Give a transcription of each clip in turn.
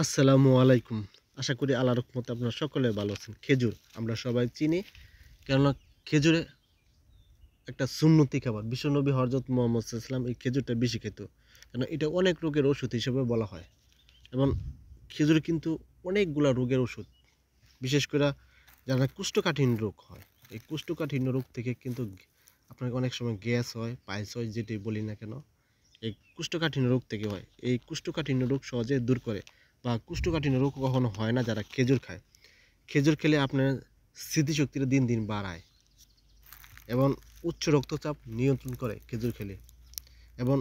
আসসালামু আলাইকুম। আশা করি আল্লাহর রহমতে আপনারা সকলে ভালো আছেন। খেজুর আমরা সবাই চিনি। কেননা খেজুরে একটা সুন্নতি খাবার। বিশ্বনবী হযরত মুহাম্মদ সাল্লাল্লাহু আলাইহি ওয়াসাল্লাম এই খেজুরটা বেশি খেত। কেন এটা অনেক রোগের ওষুধ হিসেবে বলা হয়। এবং খেজুর কিন্তু অনেকগুলা রোগের ওষুধ। বিশেষ কইরা যারা কোষ্ঠকাঠিন্য রোগ হয়, এই কোষ্ঠকাঠিন্য রোগ থেকে কিন্তু আপনার অনেক সময় গ্যাস হয়, পাইলস হয় যেটাই বলি না কেন, এই কোষ্ঠকাঠিন্য রোগ থেকে হয়। এই কোষ্ঠকাঠিন্য রোগ সহজে দূর করে বা কোষ্ঠকাঠিন্য রোগ কখনো হয় না যারা খেজুর খায়। খেজুর খেলে আপনার স্মৃতিশক্তিটা দিন, দিন বাড়ায় এবং উচ্চ রক্তচাপ নিয়ন্ত্রণ করে খেজুর খেলে এবং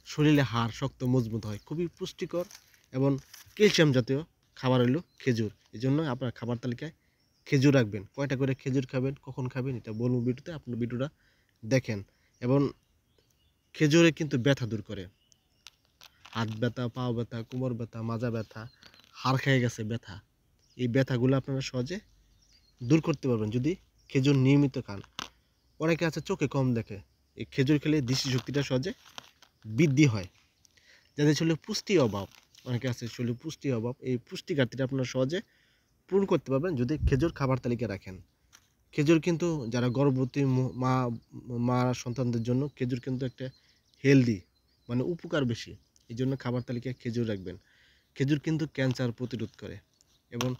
শরীরে হাড় শক্ত মজবুত হয়। খুবই পুষ্টিকর এবং ক্যালসিয়াম জাতীয় খাবার হইলো খেজুর। এজন্য আপনার খাবার তালিকায় খেজুর রাখবেন। কয়টা করে খেজুর খাবেন, কখন খাবেন এটা বলবো ভিডিওতে। আপনার ভিডিওটা দেখেন এবং খেজুরে কিন্তু ব্যথা দূর করে। হাত ব্যথা, পা ব্যথা, কোমর ব্যথা, মাজা ব্যথা, হাড় খেয়ে গেছে ব্যথা। এই ব্যথাগুলো আপনারা সহজে দূর করতে পারবেন যদি খেজুর নিয়মিত খান। অনেকে আছে চোখে কম দেখে। এই খেজুর খেলে দৃষ্টিশক্তিটা সহজে বৃদ্ধি হয়। যাদের শরীরে পুষ্টির অভাব, অনেকে আছে শরীরে পুষ্টির অভাব, এই পুষ্টি ঘাটতিটা আপনারা সহজে পূরণ করতে পারবেন যদি খেজুর খাবার তালিকায় রাখেন। খেজুর কিন্তু যারা গর্ভবতী মা মা সন্তানদের জন্য খেজুর কিন্তু একটা হেলদি, মানে উপকার বেশি। এই জন্য খাবার তালিকায় খেজুর রাখবেন। খেজুর কিন্তু ক্যান্সার প্রতিরোধ করে এবং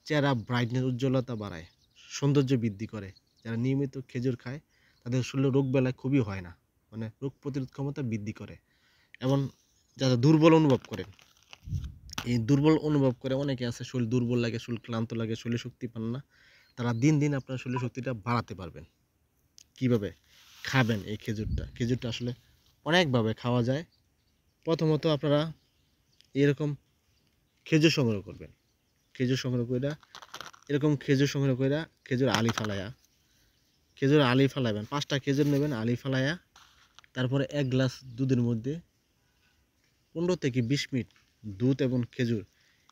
চেহারা ব্রাইটনেস উজ্জ্বলতা বাড়ায়, সৌন্দর্য বৃদ্ধি করে। যারা নিয়মিত খেজুর খায় তাদের শরীরে রোগবালাই খুবই হয় না, মানে রোগ প্রতিরোধ ক্ষমতা বৃদ্ধি করে। এবং যারা দুর্বল অনুভব করেন, এই দুর্বল অনুভব করে অনেকে আছে শরীর দুর্বল লাগে, শরীর ক্লান্ত লাগে, শরীরে শক্তি পান না, তারা দিন দিন আপনার শরীরের শক্তিটা বাড়াতে পারবেন। কিভাবে খাবেন এই খেজুরটা? খেজুরটা আসলে অনেকভাবে খাওয়া যায়। প্রথমত আপনারা এরকম খেজুর সংগ্রহ করবেন। খেজুর সংগ্রহ কইরা এরকম খেজুর সংগ্রহ কইরা খেজুর আলি ফালাইয়া, খেজুর আলি ফালাবেন। ৫ টা খেজুর নেবেন, আলি ফালাইয়া তারপরে ১ গ্লাস দুধের মধ্যে ১৫ থেকে ২০ মিনিট দুধ এবং খেজুর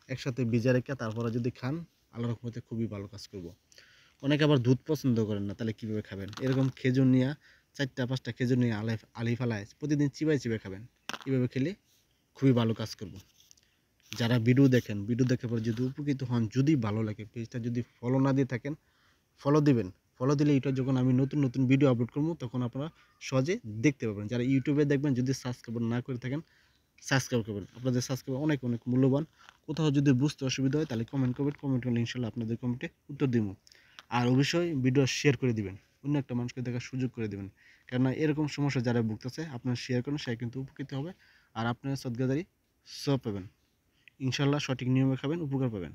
একসাথে ভিজা রেখে তারপরে যদি খান, আল্লাহর রহমতে খুবই ভালো কাজ করব। অনেকে আবার দুধ পছন্দ করেন না, তাহলে কীভাবে খাবেন? এরকম খেজুর নিয়া ৪টা ৫টা খেজুর নিয়ে আলি ফালায় প্রতিদিন চিবায়, চিবায় খাবেন। এভাবে খেলে খুবই ভালো কাজ করব। যারা ভিডিও দেখেন, ভিডিও দেখার পরে যদি উপকৃত হন, যদি ভালো লাগে, পেজটা যদি ফলো না দিয়ে থাকেন, ফলো দিবেন। ফলো দিলে এটা যখন আমি নতুন, নতুন ভিডিও আপলোড করব তখন আপনারা সহজে দেখতে পাবেন। যারা ইউটিউবে দেখবেন যদি সাবস্ক্রাইব না করে থাকেন, সাবস্ক্রাইব করবেন। আপনাদের সাবস্ক্রাইব অনেক, অনেক মূল্যবান। কোথাও যদি বুঝতে অসুবিধা হয় তাহলে কমেন্ট করবেন। কমেন্ট করলে ইনশাআল্লাহ আপনাদের কমেন্টে উত্তর দিব। আর অবশ্যই ভিডিও শেয়ার করে দিবেন। অন্য একটা মানুষকে দেখার সুযোগ করে দিবেন। কেননা এরকম সমস্যা যারা ভুগতেছে আপনারা শেয়ার করেন, সে কিন্তু উপকৃত হবে। আর আপনারা সদগাদারি সওয়াব পাবেন। ইনশাআল্লাহ সঠিক নিয়মে খাবেন, উপকার পাবেন।